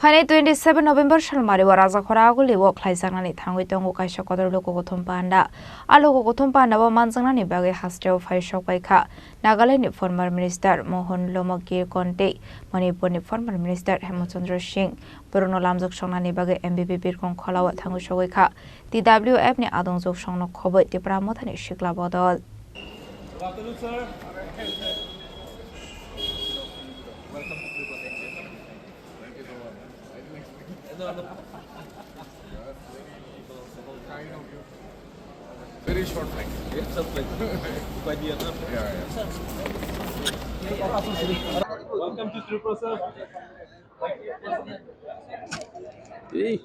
Phainai 27 November Salmario Rajakhor Agulio Khlaijaknani Thangwi Tongo Kaisa Kotor Lukuthum Panda Lukuthum Panda Manjaknani bagwi Hasteo Phaiwi Sokphaikha Nagalandni former minister Mmhonlumo Kikon tei Manipurni former minister Hemochandra Singh Bohrok Lamajaksoknani bagwi MBB Birkhung Kholao Thangwi Sogwikha TWF ni Adongjoksokno khoboi Tripura mothani sikla bodol. Very short flight. It's a flight. By the other. Yeah. Welcome to Tripura, sir. Hey.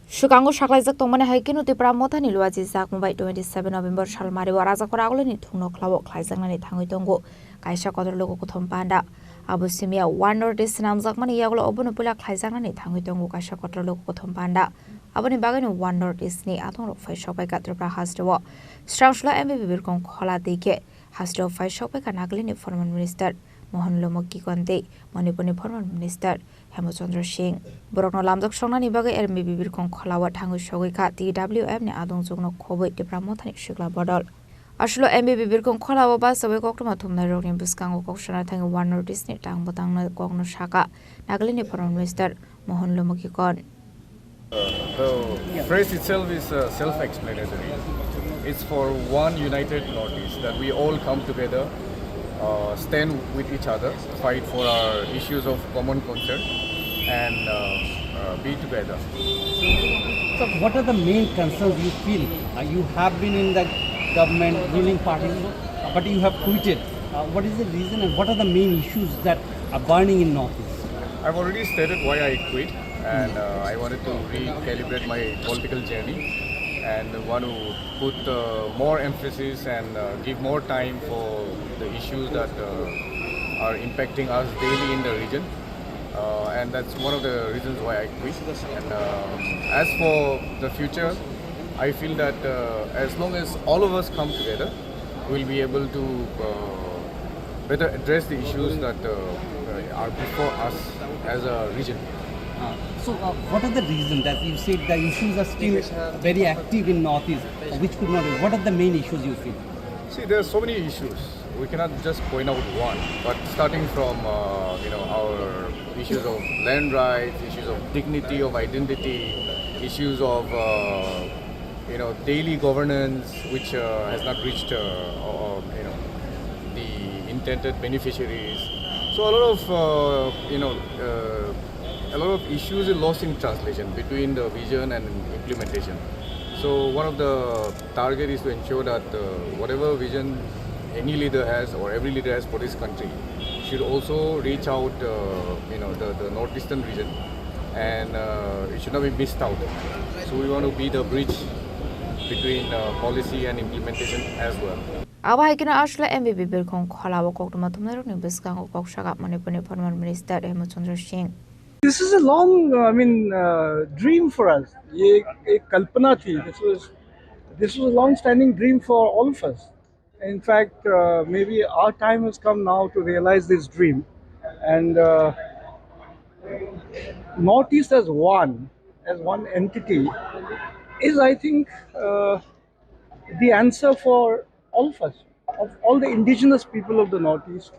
Shukango Khlaijaknani tongmani haikinu Tripura mothani luaji jakmbai 27 November Salmario Rajakhor Agulio thungno khlao Khlaijaknani Thangwi Tongo Kaisa Kotor Lukuthum Panda Abusimia one notice namjakmani yagulo obono pula Khlaijaknani Thangwi Tongo Kaisa Kotor Lukuthum Panda aboni bagani one notice ni Atongo Phaiwi Sokphaikha Tripura Hasteo Strangshula MBB Birkhung Kholao deke Hasteo Phaiwi Sokphaikha Nagalandni former minister Mmhonlumo Kikon tei Manipurni former minister Hemochandra Singh Bohrok Lamajaksoknani bagwi MBB Birkhung Kholao Thangwi Sogwikha TWF ni Adongjoksokno khoboi Tripura mothani sikla bodol. Aslo MBB Birkhung Kholao ba sabai koktoma thumnai rokni buskango koksana thangi one notice ni tangbotangna kokno saka Nagalandni former minister Mmhonlumo Kikon. The phrase itself is self-explanatory. It's for one united Northeast that we all come together, stand with each other, fight for our issues of common concern, and be together. So, what are the main concerns you feel? You have been in the government ruling party, but you have quitted. What is the reason, and what are the main issues that are burning in Northeast? I've already stated why I quit, and I wanted to recalibrate my political journey and want to put more emphasis and give more time for the issues that are impacting us daily in the region. And that's one of the reasons why I quit. And as for the future, I feel that as long as all of us come together, we'll be able to better address the issues that are before us as a region. So, what are the reasons that you said the issues are still very active in Northeast, which could not? What are the main issues you feel? See, there are so many issues. We cannot just point out one. But starting from our issues of land rights, issues of dignity, of identity, issues of daily governance, which has not reached the intended beneficiaries. So a lot of issues are lost in translation between the vision and implementation. So one of the target is to ensure that whatever vision any leader has or every leader has for this country should also reach out the northeastern region, and it should not be missed out. So we want to be the bridge between policy and implementation as well. Haikina Asla MBB Birkhung Kholao koktoma thumnai rokni buskango koksaka Manipurni former minister Hemochandra Singh. This is a long, dream for us. ये एक कल्पना थी. This was a long-standing dream for all of us. In fact, maybe our time has come now to realize this dream. And Northeast as one entity, is, I think, the answer for all of us, of all the indigenous people of the Northeast.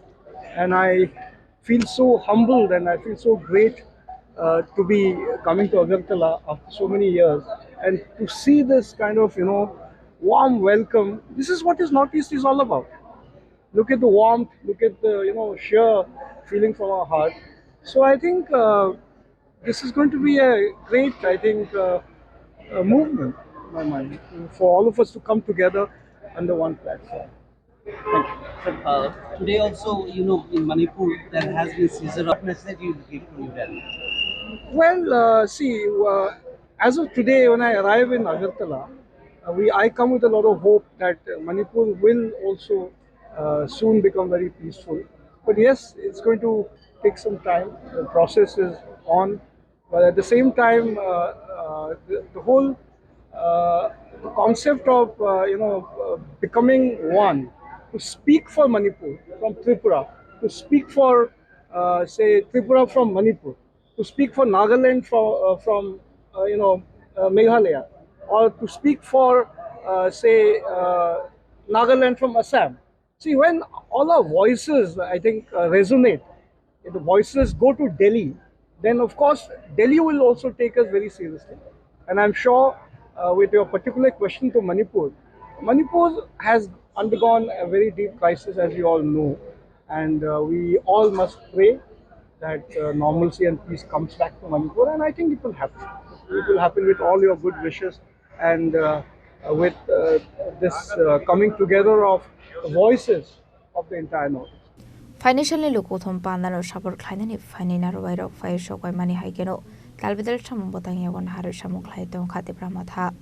And I feel so humbled and I feel so great to be coming to Agartala after so many years and to see this kind of warm welcome. This is what Northeast is all about. Look at the warmth, look at the sheer feeling from our heart. So I think this is going to be a great, movement in my mind for all of us to come together under one platform. Thank you. Today also, in Manipur, there has been seizure. What message you give to New Delhi? Well, as of today, when I arrive in Agartala, I come with a lot of hope that Manipur will also soon become very peaceful. But yes, it's going to take some time. The process is on. but at the same time, the whole the concept of becoming one, to speak for Manipur from Tripura, to speak for say Tripura from Manipur, to speak for Nagaland from Meghalaya, or to speak for say Nagaland from Assam. See, when all our voices, I think, resonate, if the voices go to Delhi, then of course Delhi will also take us very seriously. And I'm sure, with your particular question to Manipur, Manipur has undergone a very deep crisis, as you all know, and we all must pray that normalcy and peace comes back to Manipur, and I think it will happen. It will happen with all your good wishes and with this coming together of voices of the entire North. Financially Lukuthum Panda no Shabur Khlaijaknani Phainai Narowairok Phaiwi Sokphaikha Haikeno Talbidal Chamung Botang Yagon Haru Shamuk Khlaijaknani Khatipra Matha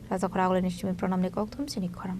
Rajakhor Agulio Chini Pranamni Kokthum Chini Khorang